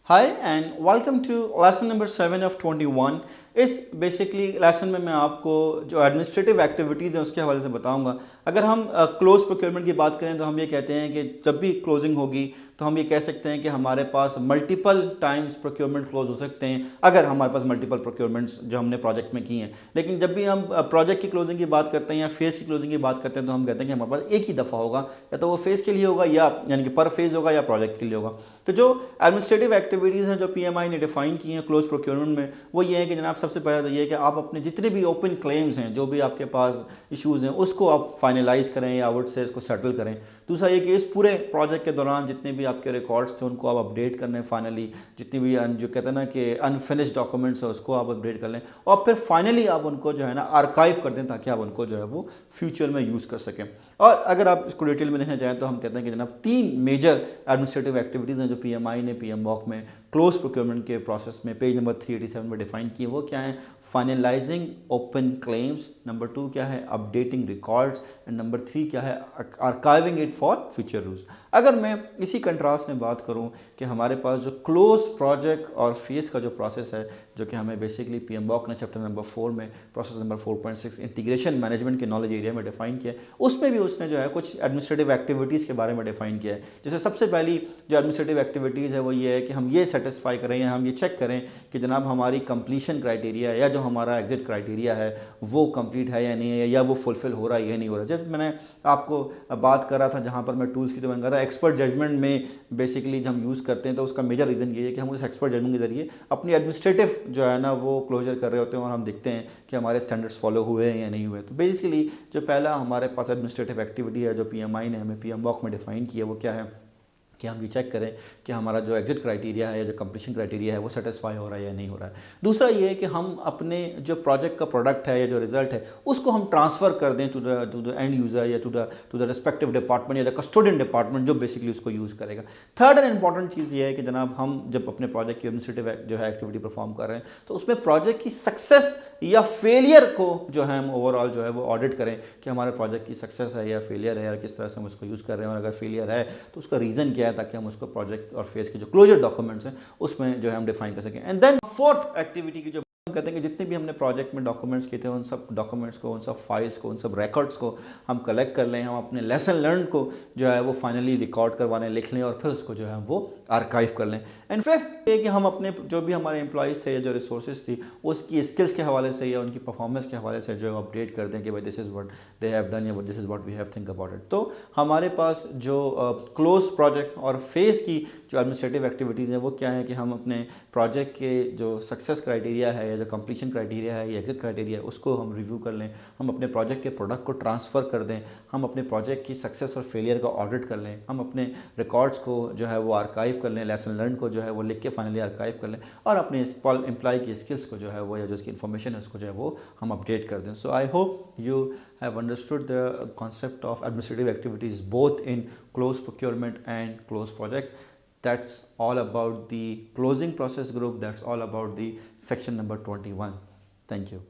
Hi and welcome to lesson number 7 of 21। इस basically lesson में मैं आपको जो एडमिनिस्ट्रेटिव एक्टिविटीज़ हैं उसके हवाले से बताऊंगा। अगर हम क्लोज प्रोक्योरमेंट की बात करें तो हम ये कहते हैं कि जब भी क्लोजिंग होगी तो हम ये कह सकते हैं कि हमारे पास मल्टीपल टाइम्स प्रोक्योरमेंट क्लोज हो सकते हैं अगर हमारे पास मल्टीपल प्रोक्योरमेंट्स जो हमने प्रोजेक्ट में की हैं। लेकिन जब भी हम प्रोजेक्ट की क्लोजिंग की बात करते हैं या फेज़ की क्लोजिंग की बात करते हैं तो हम कहते हैं कि हमारे पास एक ही दफ़ा होगा, या तो वो फेज़ के लिए होगा या यानी कि पर फेज़ होगा या प्रोजेक्ट के लिए होगा। तो जो एडमिनिस्ट्रेटिव एक्टिविटीज़ हैं जो पीएमआई ने डिफाइन की हैं क्लोज प्रोक्योरमेंट में, वो ये है कि जनाब सबसे पहले तो ये है कि आप अपने जितने भी ओपन क्लेम्स हैं, जो भी आपके पास इश्यूज़ हैं, उसको आप फाइनलाइज करें या आउट से इसको सेटल करें। दूसरा ये कि इस पूरे प्रोजेक्ट के दौरान जितने भी आपके रिकॉर्ड्स थे उनको आप अपडेट कर लें। फाइनली जितनी भी जो कहते हैं ना कि अनफिनिश्ड डॉक्यूमेंट्स है उसको आप अपडेट कर लें, और फिर फाइनली आप उनको जो है ना आर्काइव कर दें ताकि आप उनको जो है वो फ्यूचर में यूज़ कर सकें। और अगर आप इसको डिटेल में देखना चाहें तो हम कहते हैं कि जनाब 3 मेजर एडमिनिस्ट्रेटिव एक्टिविटीज़ हैं जो पीएमआई ने पीएमबॉक में क्लोज प्रोक्योरमेंट के प्रोसेस में पेज नंबर 387 में डिफाइन किए। वो क्या है? फाइनलाइजिंग ओपन क्लेम्स, नंबर 2 क्या है? अपडेटिंग रिकॉर्ड्स, एंड नंबर 3 क्या है? Archiving it for future use. अगर मैं इसी कंट्रास्ट में बात करूं कि हमारे पास जो क्लोज प्रोजेक्ट और फेस का जो प्रोसेस है, जो कि हमें बेसिकली पीएमबॉक ने चैप्टर नंबर 4 में प्रोसेस नंबर 4.6 इंटीग्रेशन मैनेजमेंट के नॉलेज एरिया में डिफाइन किया है, उसमें भी उसने जो है कुछ एडमिनिस्ट्रेटिव एक्टिविटीज़ के बारे में डिफाइन किया है। जैसे सबसे पहली जो एडमिनिस्ट्रेटिव एक्टिविटीज़ है वो ये है कि हम ये सेटिस्फाई करें या हम ये चेक करें कि जनाब हमारी कंप्लीशन क्राइटेरिया या जो हमारा एग्जिट क्राइटेरिया है वो कंप्लीट है या नहीं है, या वो फुलफिल हो रहा है या नहीं हो रहा है। जैसे मैंने आपको बात कर रहा था जहाँ पर मैं टूल्स की तो मैंने कहा था एक्सपर्ट जजमेंट में बेसिकली जब हम यूज़ करते हैं तो उसका मेजर रीज़न ये है कि हम उस एक्सपर्ट जजमेंट के ज़रिए अपनी एडमिनिस्ट्रेटिव जो है ना वो क्लोजर कर रहे होते हैं और हम देखते हैं कि हमारे स्टैंडर्ड्स फॉलो हुए हैं या नहीं हुए। तो बेसिकली जो पहला हमारे पास एडमिनिस्ट्रेटिव एक्टिविटी है जो पीएमआई ने हमें पीएमबॉक में डिफाइन किया वो क्या है कि हम ये चेक करें कि हमारा जो एग्जिट क्राइटेरिया है या जो कंप्लीशन क्राइटेरिया है वो सेटिस्फाई हो रहा है या नहीं हो रहा है। दूसरा ये है कि हम अपने जो प्रोजेक्ट का प्रोडक्ट है या जो रिजल्ट है उसको हम ट्रांसफ़र कर दें टू द एंड यूज़र या टू द रिस्पेक्टिव डिपार्टमेंट या द कस्टोडियन डिपार्टमेंट जो बेसिकली उसको यूज़ करेगा। थर्ड एंड इंपॉर्टेंट चीज़ ये है कि जनाब हम जब अपने प्रोजेक्ट की एडमिनिस्ट्रेटिव जो है एक्टिविटी परफॉर्म कर रहे हैं तो उसमें प्रोजेक्ट की सक्सेस या फेलियर को जो है हम ओवरऑल जो है वो ऑडिट करें कि हमारे प्रोजेक्ट की सक्सेस है या फेलियर है, या किस तरह से हम उसको यूज़ कर रहे हैं, और अगर फेलियर है तो उसका रीज़न क्या है, ताकि हम उसको प्रोजेक्ट और फेस के जो क्लोजर डॉक्यूमेंट्स हैं उसमें जो है हम डिफाइन कर सकें। एंड देन फोर्थ एक्टिविटी की जो हम कहते हैं कि जितने भी हमने प्रोजेक्ट में डॉक्यूमेंट्स किए थे उन सब डॉक्यूमेंट्स को, उन सब फाइल्स को, उन सब रिकॉर्ड्स को हम कलेक्ट कर लें, हम अपने लेसन लर्न को जो है वो फाइनली रिकॉर्ड करवा लें, लिख लें, और फिर उसको जो है वो आर्काइव कर लें। एंड फिफ्थ ये कि हम अपने जो भी हमारे एम्प्लॉइज़ थे या जो रिसोर्सेज थी उसकी स्किल्स के हवाले से या उनकी परफॉर्मेंस के हवाले से जो अपडेट कर दें कि भाई this is what they have done या this is what we have think about it. तो हमारे पास जो क्लोज प्रोजेक्ट और फेस की जो एडमिनिस्ट्रेटिव एक्टिविटीज़ हैं वो क्या है कि हम अपने प्रोजेक्ट के जो सक्सेस क्राइटेरिया है या जो कंप्लीशन क्राइटेरिया है या एग्जिट क्राइटेरिया है उसको हम रिव्यू कर लें, हम अपने प्रोजेक्ट के प्रोडक्ट को ट्रांसफ़र कर दें, हम अपने प्रोजेक्ट की सक्सेस और फेलियर का ऑडिट कर लें, हम अपने रिकॉर्ड्स को जो है वो आर्काइव कर लें, लेसन लर्न को जो है वो लिख के फाइनली आर्काइव कर लें, और अपने एम्प्लॉय की स्किल्स को जो है वो या जो उसकी इन्फॉर्मेशन है उसको जो है वो हम अपडेट कर दें। So I hope you have understood the concept of administrative activities both in close procurement and close project. That's all about the closing process group. That's all about the section number 21. Thank you.